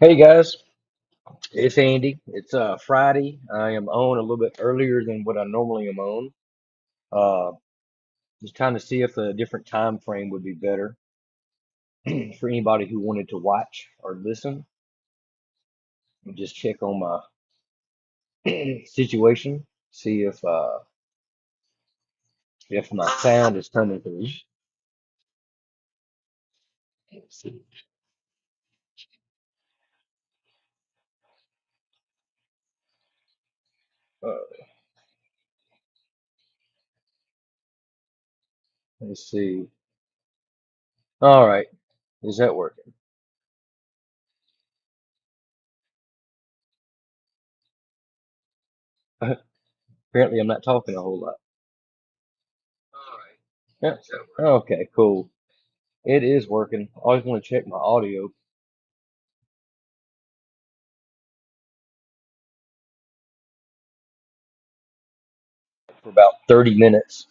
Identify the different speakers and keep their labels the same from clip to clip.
Speaker 1: Hey guys, it's Andy. It's Friday. I am on a little bit earlier than what I normally am on. Uh, just trying to see if a different time frame would be better for anybody who wanted to watch or listen. And just check on my situation, see if my sound is coming through. Let's see. Uh, let's see. All right, is that working? Apparently, I'm not talking a whole lot. Yeah. Okay, cool. It is working. I always want to check my audio for about 30 minutes,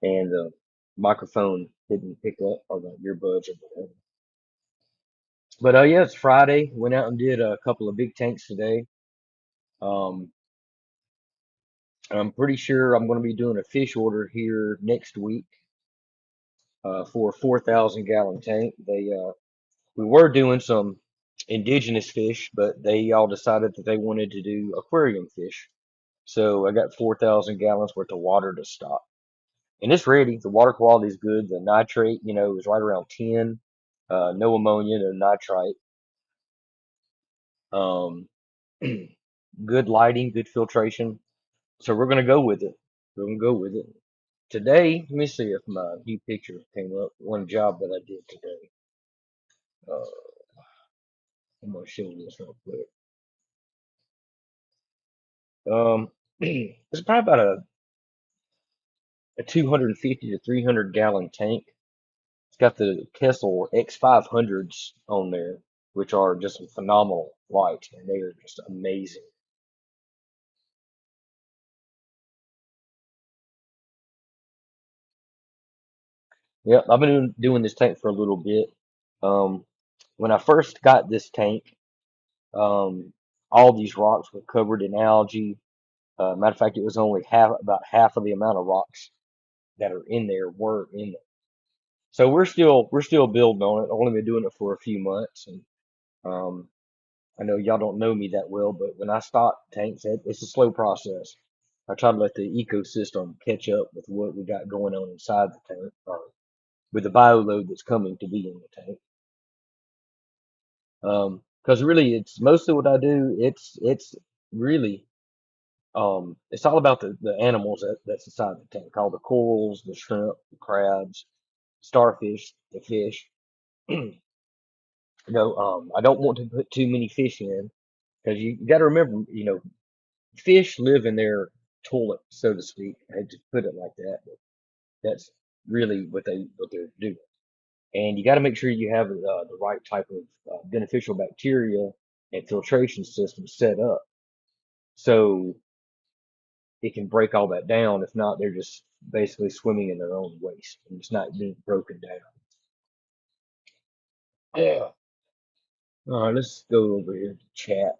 Speaker 1: and the microphone didn't pick up, or the earbuds or whatever. But yeah, it's Friday. Went out and did a couple of big tanks today. Um, I'm pretty sure I'm going to be doing a fish order here next week for a 4,000 gallon tank. We were doing some indigenous fish, but they all decided that they wanted to do aquarium fish. So I got 4,000 gallons worth of water to stock. And it's ready. The water quality is good. The nitrate, is right around 10. No ammonia, no nitrite. Um, good lighting, good filtration. So we're gonna go with it. We're gonna go with it. Today, let me see if my new picture came up. One job that I did today. Uh, I'm gonna show you this real quick. It's probably about a 250 to 300 gallon tank. It's got the Kessel X500s on there, which are just some phenomenal lights, and they are just amazing. Yep, I've been doing this tank for a little bit. Um, when I first got this tank, um, all these rocks were covered in algae. Matter of fact, it was only about half of the amount of rocks that are in there were in there. So we're still building on it. I've only been doing it for a few months, and um, I know y'all don't know me that well, but when I stock tanks, it's a slow process. I try to let the ecosystem catch up with what we got going on inside the tank, or with the bio load that's coming to be in the tank. Because really, it's mostly what I do. It's really it's all about the animals that's inside the tank, all the corals, the shrimp, the crabs, starfish, the fish. I don't want to put too many fish in because you got to remember, fish live in their toilet, so to speak. I hate to put it like that, but that's really what they're doing. And you got to make sure you have the right type of beneficial bacteria and filtration system set up so it can break all that down. If not, they're just basically swimming in their own waste and it's not being broken down. Yeah. All right, let's go over here to chat.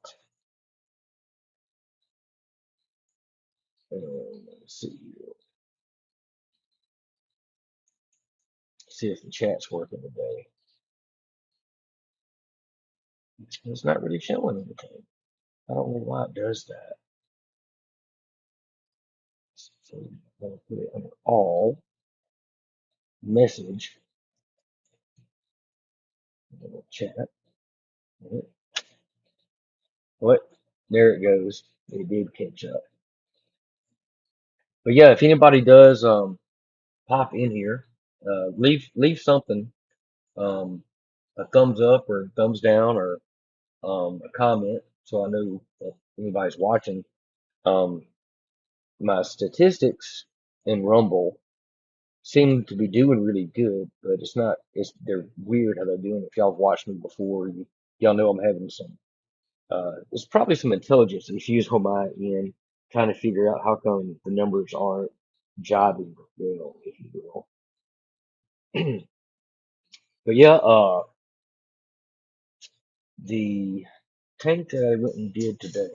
Speaker 1: Let's see if the chat's working today. It's not really showing anything. I don't know why it does that. So I'm gonna put it under all message, chat. What? There it goes. It did catch up. But yeah, if anybody does pop in here, leave something, um, a thumbs up or thumbs down or a comment, so I know that anybody's watching. Um, my statistics in Rumble seem to be doing really good, but it's not. They're weird how they're doing. If y'all have watched me before, y'all know I'm having some. There's probably some intelligence issues on my end, trying to figure out how come the numbers aren't jiving well, if you will. But yeah, the tank that I went and did today.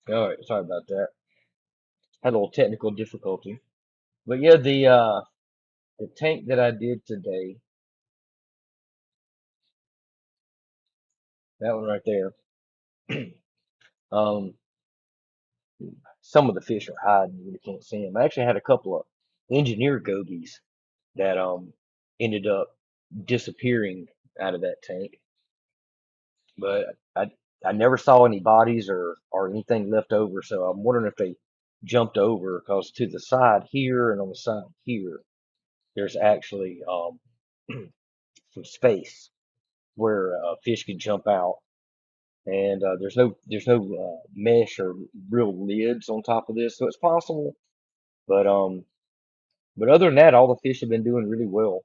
Speaker 1: All right, sorry about that. Had a little technical difficulty. But yeah, the tank that I did today, that one right there. Um, some of the fish are hiding, you really can't see them. I actually had a couple of engineer gobies that ended up disappearing out of that tank, but I never saw any bodies or anything left over. So I'm wondering if they jumped over, because to the side here and on the side here, there's actually some space where fish can jump out, and there's no mesh or real lids on top of this, so it's possible. But but other than that, all the fish have been doing really well.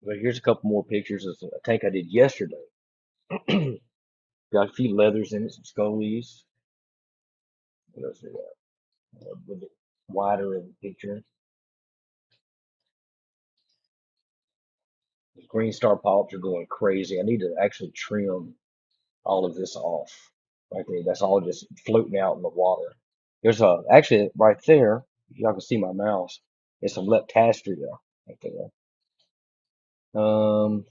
Speaker 1: But here's a couple more pictures of a tank I did yesterday. Got a few leathers in it, some scullies. What else we got? With it wider in the picture. The green star polyps are going crazy. I need to actually trim all of this off. Right there. That's all just floating out in the water. There's a actually right there, if y'all can see my mouse, it's some leptastria right there. And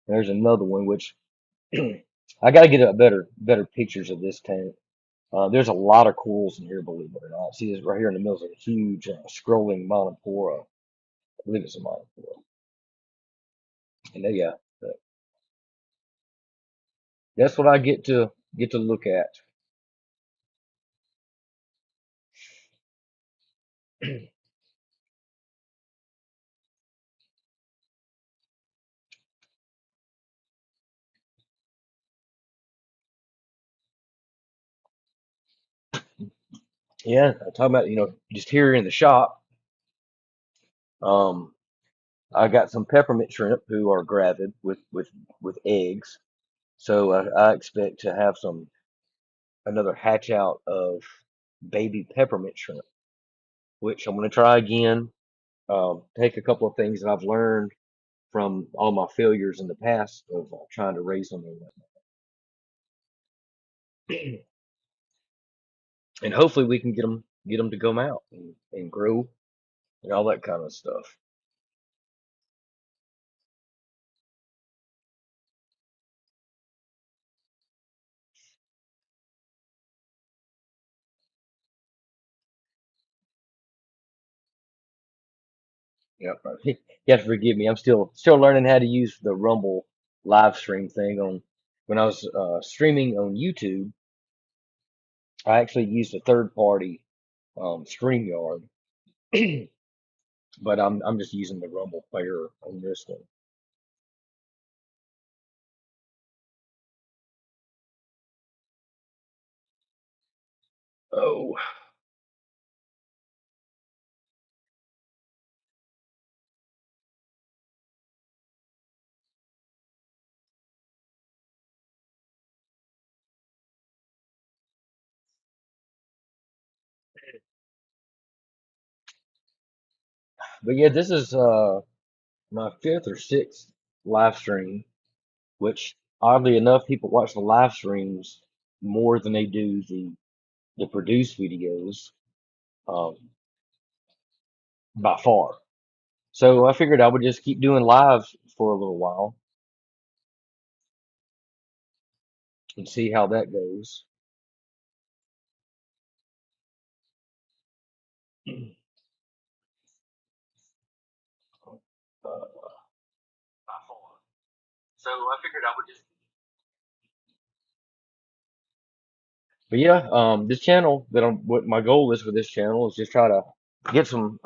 Speaker 1: there's another one which I got to get a better pictures of this tank. There's a lot of corals in here, believe it or not. See this right here in the middle is a huge scrolling monopora. I believe it's a monopora. And yeah, that's what I get to look at. Yeah, I'm talking about just here in the shop. Um, I got some peppermint shrimp who are gravid with eggs, so I expect to have another hatch out of baby peppermint shrimp, which I'm going to try again. Take a couple of things that I've learned from all my failures in the past of trying to raise them, and hopefully we can get them to come out and grow and all that kind of stuff. Yep. You have to forgive me. I'm still learning how to use the Rumble live stream thing on when I was streaming on YouTube. I actually used a third party StreamYard, but I'm just using the Rumble player on this one. Oh, but yeah, this is my fifth or sixth live stream. which oddly enough, people watch the live streams more than they do the produced videos, um, by far. So I figured I would just keep doing lives for a little while and see how that goes. By far. So I figured I would just. But yeah, this channel what my goal is for this channel is just try to get some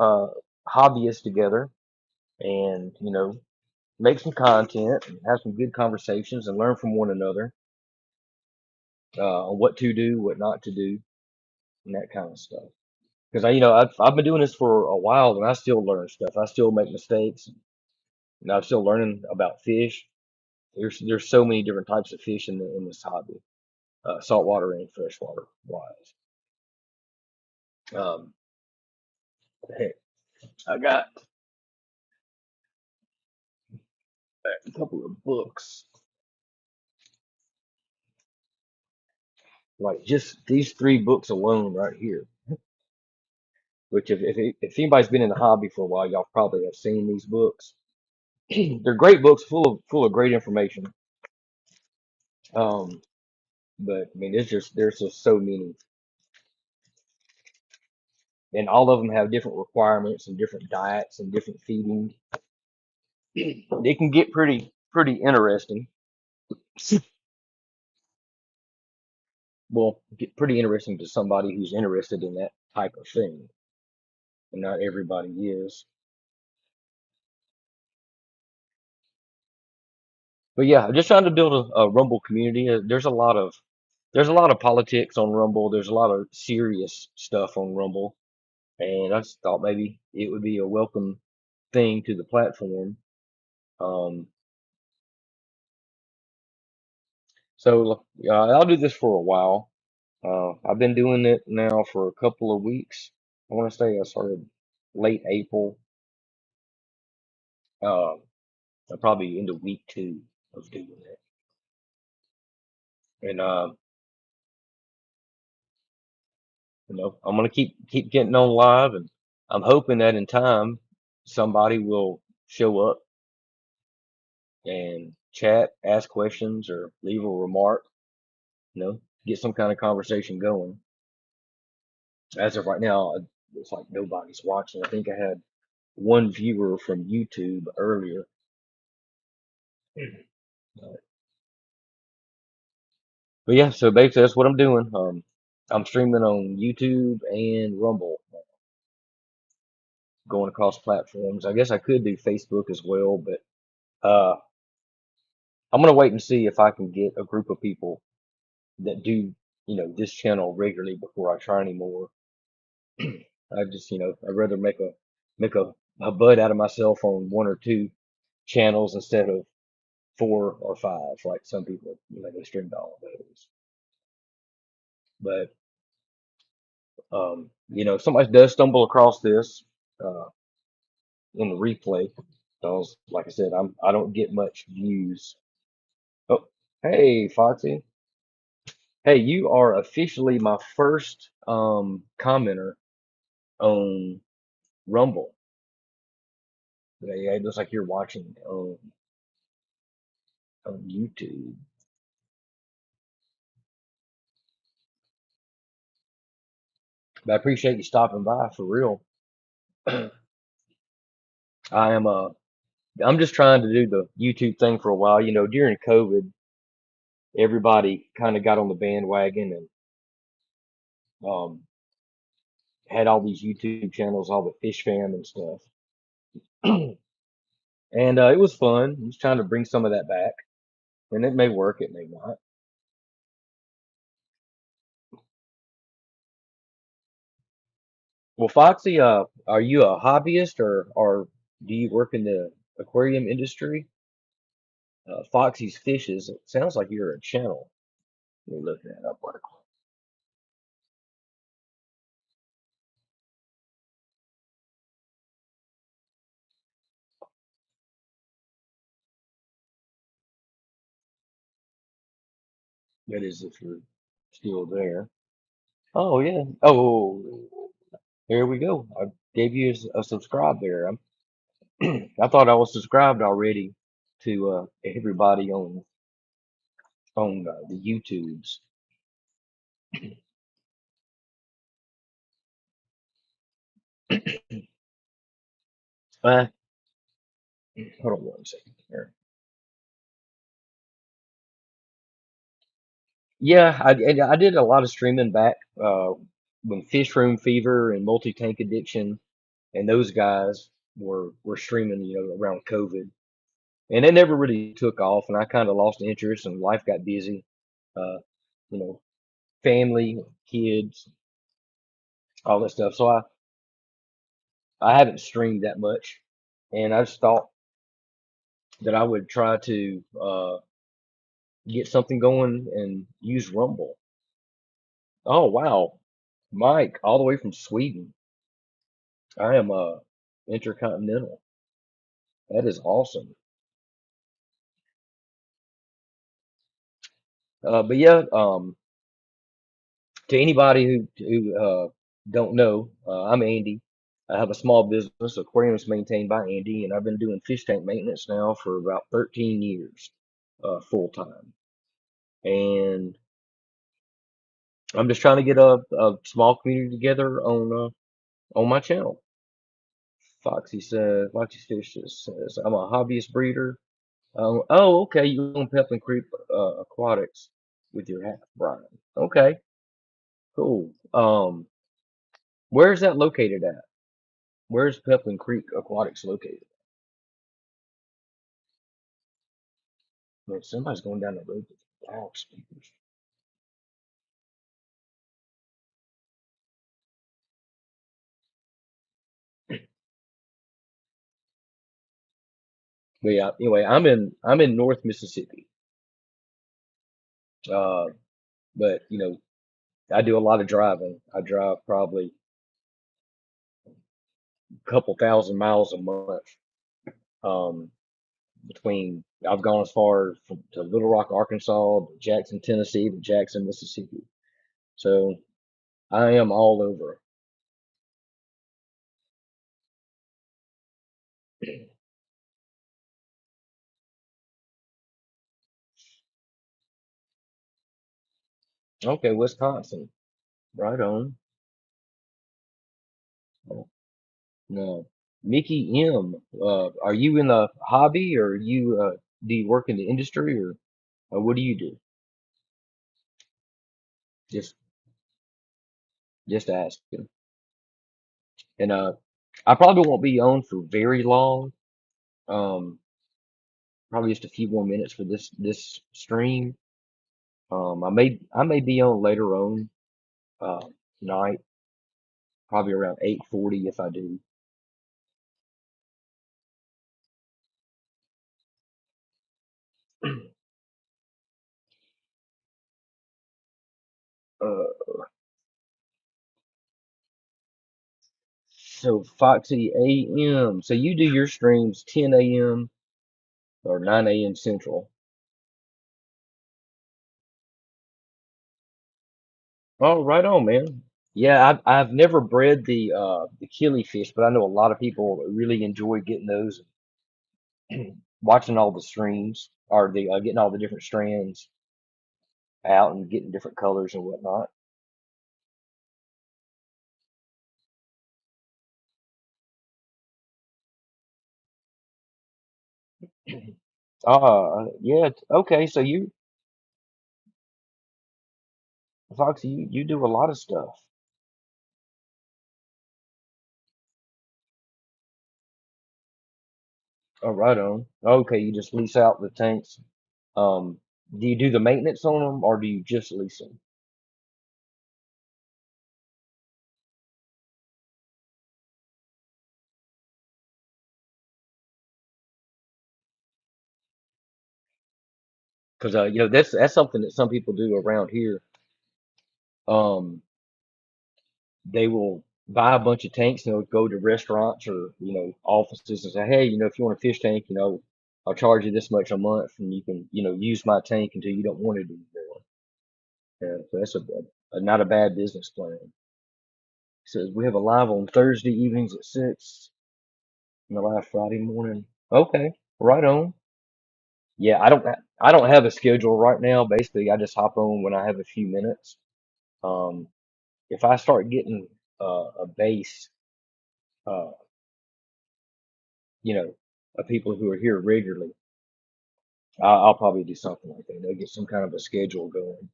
Speaker 1: hobbyists together and make some content, and have some good conversations, and learn from one another on what to do, what not to do, and that kind of stuff. Because I've been doing this for a while, and I still learn stuff. I still make mistakes, and I'm still learning about fish. There's so many different types of fish in this hobby, saltwater and freshwater wise. Um, Heck, I got a couple of books, like just these three books alone right here. Which if anybody's been in the hobby for a while, y'all probably have seen these books. They're great books, full of great information. Um, but I mean, there's just so many, and all of them have different requirements and different diets and different feeding. It can get pretty interesting. Well, get pretty interesting to somebody who's interested in that type of thing, and not everybody is. But yeah, just trying to build a Rumble community. There's a lot of politics on Rumble. There's a lot of serious stuff on Rumble, and I just thought maybe it would be a welcome thing to the platform. Um, so I'll do this for a while. I've been doing it now for a couple of weeks. I want to say I started late April. Uh, I'm probably into week 2 of doing it, and I'm gonna keep getting on live, and I'm hoping that in time somebody will show up and chat, ask questions, or leave a remark. Get some kind of conversation going. As of right now, it's like nobody's watching. I think I had one viewer from YouTube earlier. Uh, But yeah, so basically that's what I'm doing. I'm streaming on YouTube and Rumble, going across platforms. I guess I could do Facebook as well, but uh, I'm gonna wait and see if I can get a group of people that do, this channel regularly before I try anymore. I'd rather make a bud out of myself on one or two channels instead of 4 or 5, like some people, they streamed all of those. But if somebody does stumble across this uh, in the replay, because like I said, I don't get much views. Oh, hey Foxy, hey, you are officially my first commenter on Rumble. Yeah, yeah, it looks like you're watching on YouTube. But I appreciate you stopping by for real. I am I'm just trying to do the YouTube thing for a while. During COVID, everybody kind of got on the bandwagon and um, had all these YouTube channels, all the fish fam and stuff. And it was fun. I was trying to bring some of that back, and it may work, it may not. Well, Foxy, are you a hobbyist or do you work in the aquarium industry? Foxy's Fishes. It sounds like you're a channel. Let me look that up right quick. That is if you're still there. Oh yeah. Oh, there we go. I gave you a subscribe there. I thought I was subscribed already to everybody on the YouTubes. Uh, Hold on one second here. Yeah, I did a lot of streaming back when Fish Room Fever and Multi Tank Addiction and those guys were streaming, around COVID, and it never really took off, and I kind of lost interest, and life got busy. Uh, you know, family, kids, all that stuff. So I haven't streamed that much, and I just thought that I would try to get something going and use Rumble. Oh wow, Mike, all the way from Sweden. I am intercontinental. That is awesome. But yeah, to anybody who don't know, I'm Andy. I have a small business. Aquarium is maintained by Andy, and I've been doing fish tank maintenance now for about 13 years, full time. And I'm just trying to get a small community together on my channel. Foxy Fish says, I'm a hobbyist breeder. Oh, okay. You own Pepin Creek Aquatics with your half Brian. Okay, cool. Where's that located at? Where's Pepin Creek Aquatics located? Man, somebody's going down the road with loud speakers. But yeah, anyway, I'm in North Mississippi. Uh, but I do a lot of driving. I drive probably a couple thousand miles a month. Um, between I've gone as far to Little Rock, Arkansas, to Jackson, Tennessee, to Jackson, Mississippi. So I am all over. Okay, Wisconsin. Right on. Oh, no. Mickey M. Are you in the hobby or do you work in the industry or what do you do? Just just asking. And I probably won't be on for very long. Um, Probably just a few more minutes for this stream. I may be on later on uh tonight, probably around 8:40 if I do. Uh, so Foxy AM. So you do your streams 10 a.m. or 9 a.m. Central. Oh, right on, man. Yeah, I've never bred the killifish, but I know a lot of people that really enjoy getting those, watching all the streams or the getting all the different strands out and getting different colors and whatnot. Yeah, okay. So Foxy, you do a lot of stuff. Oh, right on. Okay, you just lease out the tanks. Um, do you do the maintenance on them or do you just lease them? Because that's something that some people do around here. Um, they will buy a bunch of tanks and they'll go to restaurants or offices and say, hey, if you want a fish tank, I'll charge you this much a month and you can use my tank until you don't want it anymore. Yeah, so that's not a bad business plan. Says we have a live on Thursday evenings at 6 and the last Friday morning. Okay, right on. Yeah, I don't have a schedule right now. Basically, I just hop on when I have a few minutes. Um, if I start getting a base, uh, you know, of people who are here regularly, I'll probably do something like that. They'll get some kind of a schedule going.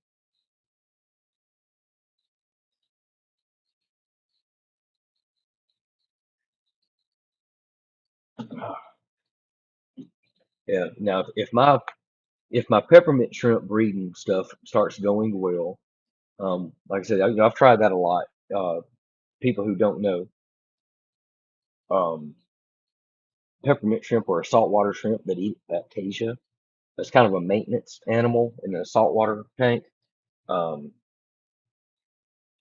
Speaker 1: Yeah. Now, if my peppermint shrimp breeding stuff starts going well, like I said, I've tried that a lot. Uh, People who don't know, um, peppermint shrimp are a saltwater shrimp that eat bacteria. That's kind of a maintenance animal in a saltwater tank. Um,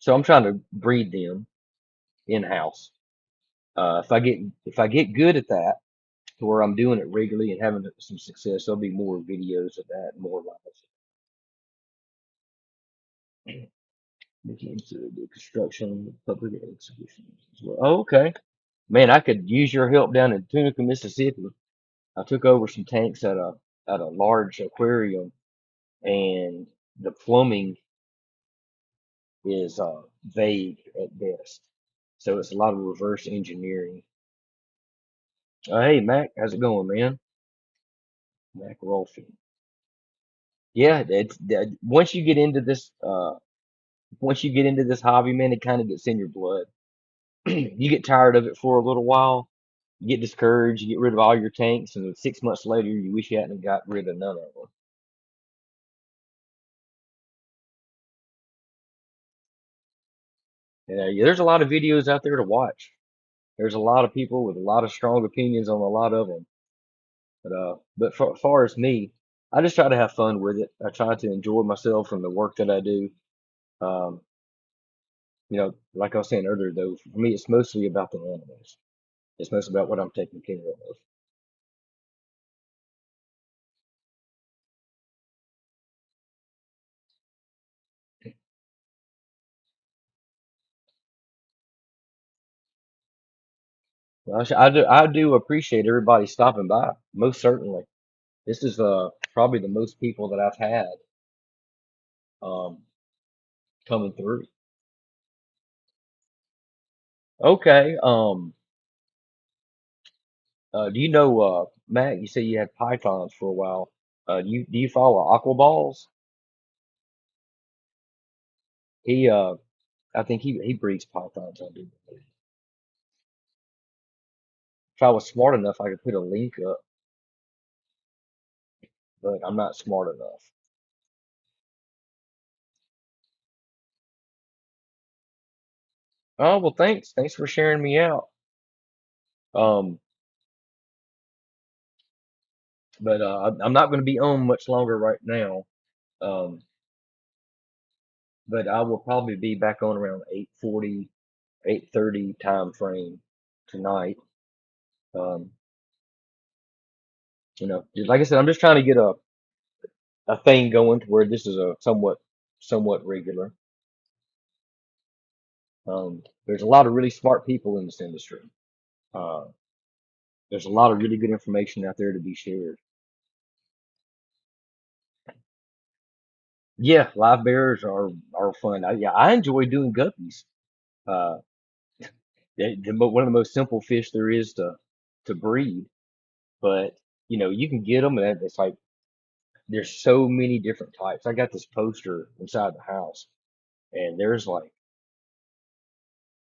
Speaker 1: so I'm trying to breed them in house. If I get good at that, to where I'm doing it regularly and having some success, there'll be more videos of that, more lives. Looking into the construction public exhibitions as well. Oh, okay. Man, I could use your help down in Tunica, Mississippi. I took over some tanks at a large aquarium, and the plumbing is vague at best. So it's a lot of reverse engineering. Hey, Mac, how's it going, man? Mac Rolfe. Yeah, once you get into this, once you get into this hobby, man, it kind of gets in your blood. You get tired of it for a little while, you get discouraged, you get rid of all your tanks, and then 6 months later, you wish you hadn't got rid of none of them. Yeah, there's a lot of videos out there to watch. There's a lot of people with a lot of strong opinions on a lot of them. But for, as far as me, I just try to have fun with it. I try to enjoy myself from the work that I do. Um, like I was saying earlier, though, for me, it's mostly about the animals. It's mostly about what I'm taking care of. Well, I do appreciate everybody stopping by. Most certainly, this is probably the most people that I've had um, coming through. Okay. Do you know Matt? You said you had pythons for a while. Do you follow aqua balls? He I think he breeds pythons. I do. If I was smart enough, I could put a link up, but I'm not smart enough. Oh well, thanks. Thanks for sharing me out. Um, but I'm not going to be on much longer right now. Um, but I will probably be back on around 8:40, 8:30 time frame tonight. Um, like I said, I'm just trying to get a thing going to where this is a somewhat regular. There's a lot of really smart people in this industry. Uh, there's a lot of really good information out there to be shared. Yeah, live bears are fun. I enjoy doing guppies. Uh, one of the most simple fish there is to breed, but you can get them, and it's like there's so many different types. I got this poster inside the house, and there's like,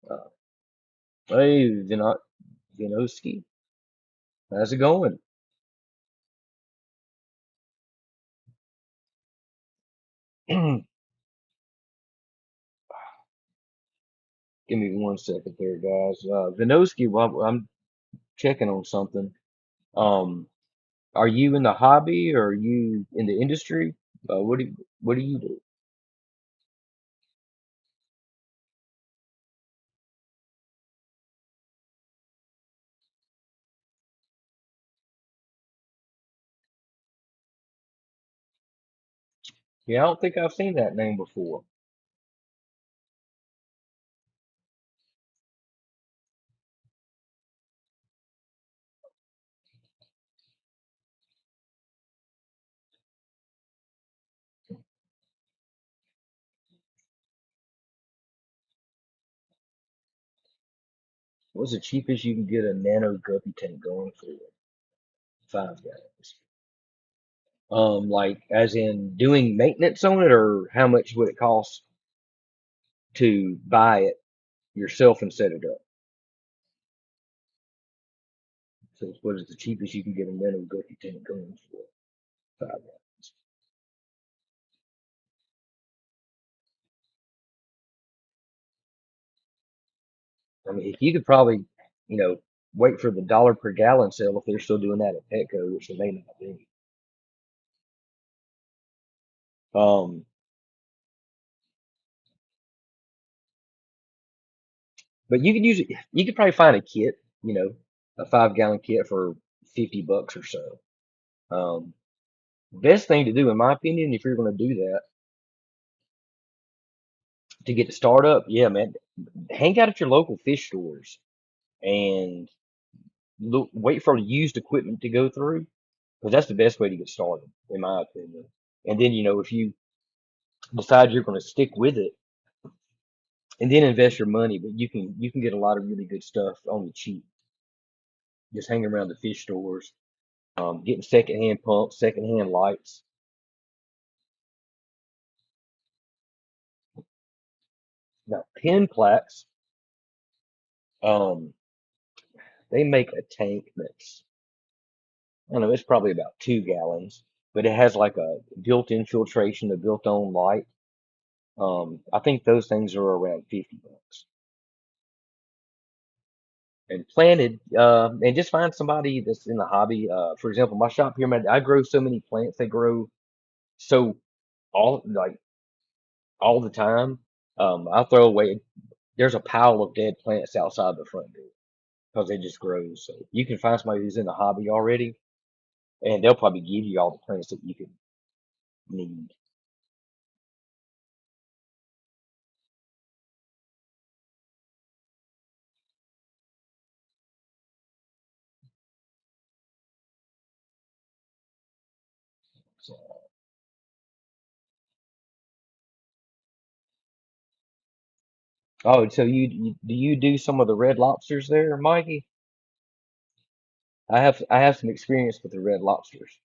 Speaker 1: uh, hey, Vinoski, how's it going? Give me 1 second there, guys. Vinoski, well, I'm checking on something. Um, are you in the hobby or are you in the industry? What do you do? Yeah, I don't think I've seen that name before. What's the cheapest you can get a nano guppy tank going for? 5 gallons. Like as in doing maintenance on it, or how much would it cost to buy it yourself and set it up? So what is the cheapest you can get a nano guppy tank going for? 5 gallons. I mean, if you could probably, you know, wait for the dollar per gallon sale if they're still doing that at Petco, which they may not be. Um, but you could use it. You could probably find a kit, you know, a 5 gallon kit for $50 or so. Um, Best thing to do, in my opinion, if you're going to do that to get the start up, yeah, man, hang out at your local fish stores and look, wait for used equipment to go through, because that's the best way to get started, in my opinion. And then, if you decide you're going to stick with it, and then invest your money, but you can get a lot of really good stuff on the cheap. Just hanging around the fish stores, getting secondhand pumps, secondhand lights. Now, pin plaques, um, they make a tank that's, I don't know, it's probably about 2 gallons, but it has like a built-in filtration, a built-on light. I think those things are around $50. And planted, and just find somebody that's in the hobby. For example, my shop here, man, I grow so many plants. They grow so all the time. I'll throw away. There's a pile of dead plants outside the front door because they just grow. So you can find somebody who's in the hobby already, and they'll probably give you all the plants that you could need. So, oh, so do you do some of the red lobsters there, Mikey? I have some experience with the red lobsters.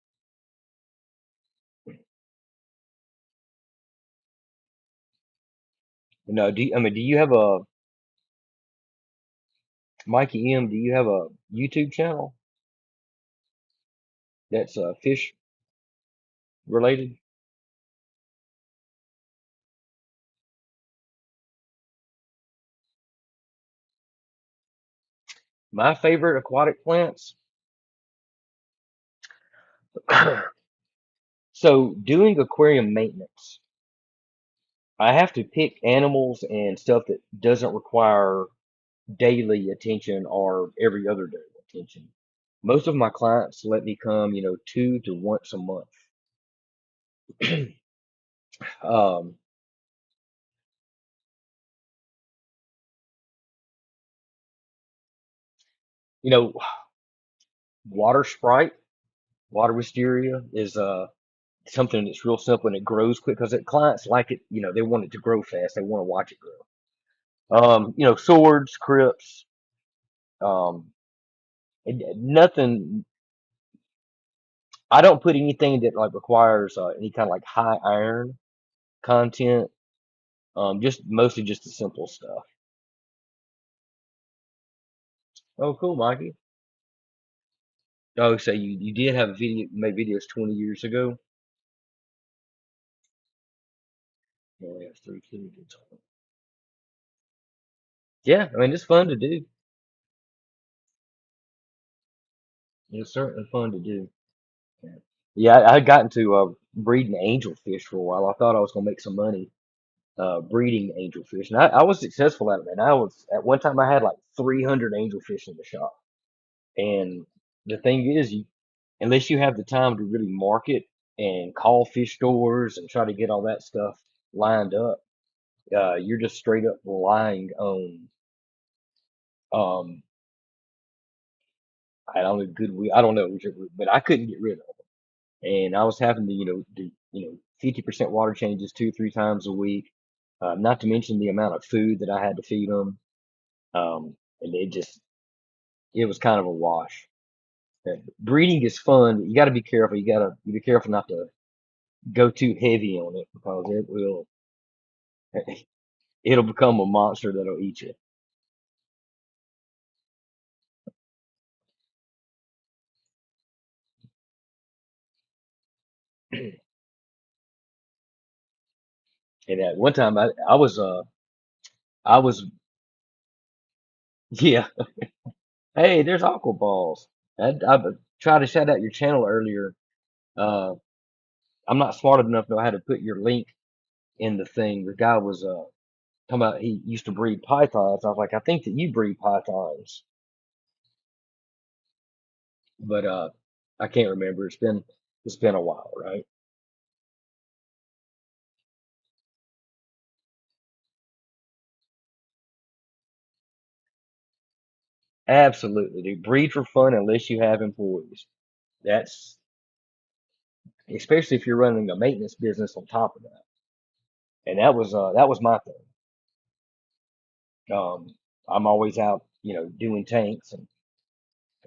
Speaker 1: No, I mean, do you have a Mikey M? Do you have a YouTube channel that's fish related? My favorite aquatic plants. So doing aquarium maintenance, I have to pick animals and stuff that doesn't require daily attention or every other day attention. Most of my clients let me come, 2 to once a month. Um, you know, water sprite, water wisteria is something that's real simple and it grows quick because clients like it. They want it to grow fast. They want to watch it grow. Swords, crypts, um, nothing. I don't put anything that like requires any kind of like high iron content. Just mostly just the simple stuff. Oh, cool, Mikey. Oh, so you did have a video, made videos 20 years ago. You only have 3 kids. Yeah, I mean it's fun to do. It's certainly fun to do. Yeah, yeah, I had gotten to breeding angelfish for a while. I thought I was gonna make some money breeding angelfish, and I was successful at it. Man, I was at one time I had like 300 angelfish in the shop. And the thing is, unless you have the time to really market. and call fish stores and try to get all that stuff lined up. You're just straight up relying on um I don't know I don't know, but I couldn't get rid of them, and I was having to do 50% water changes 2 3 times a week. Not to mention the amount of food that I had to feed them. And it was kind of a wash. Breeding is fun, but you got to be careful. You got to be careful not to go too heavy on it because it'll become a monster that'll eat you. And at one time, I was yeah. Hey, there's aqua balls. I tried to shout out your channel earlier. Uh, I'm not smart enough to know how to put your link in the thing. The guy was talking about he used to breed pythons. I was like, I think that you breed pythons, but I can't remember. It's been a while, right? Absolutely, dude. Breed for fun unless you have employees. That's especially if you're running a maintenance business on top of that. And that was my thing. Um, I'm always out, doing tanks, and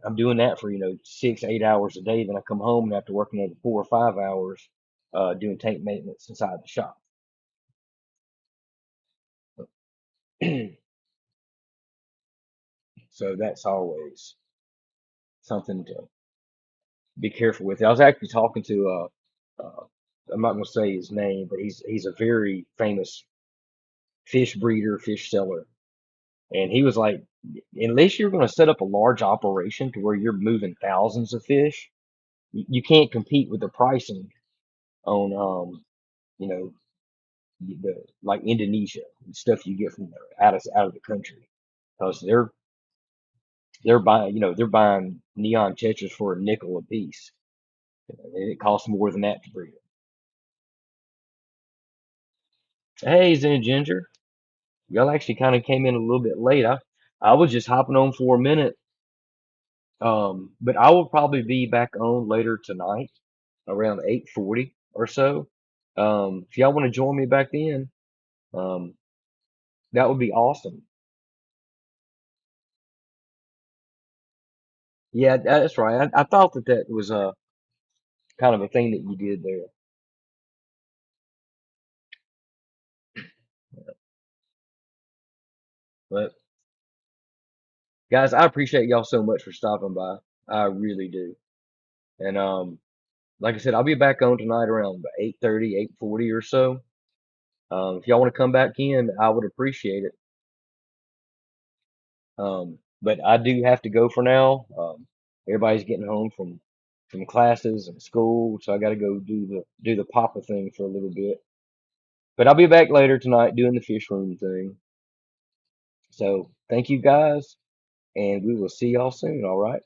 Speaker 1: I'm doing that for 6 8 hours a day. Then I come home and after working another 4 or 5 hours, doing tank maintenance inside the shop. So that's always something to be careful with. I was actually talking to I'm not going to say his name, but he's a very famous fish breeder, fish seller, and he was like, unless you're going to set up a large operation to where you're moving thousands of fish, you can't compete with the pricing on you know like Indonesia and stuff you get from out of the country because they're buying neon tetras for a nickel a piece, and it costs more than that to breed it. Hey, Zen Ginger. Y'all actually kind of came in a little bit late. I was just hopping on for a minute. But I will probably be back on later tonight around 8:40 or so. If y'all want to join me back then, um, that would be awesome. Yeah, that's right. I thought that was a kind of a thing that you did there. But guys, I appreciate y'all so much for stopping by. I really do. And like I said, I'll be back on tonight around 8:30, 8:40 or so. If y'all want to come back in, I would appreciate it. But I do have to go for now. Everybody's getting home from classes and school, so I got to go do the Papa thing for a little bit. But I'll be back later tonight doing the fish room thing. So thank you guys, and we will see y'all soon. All right.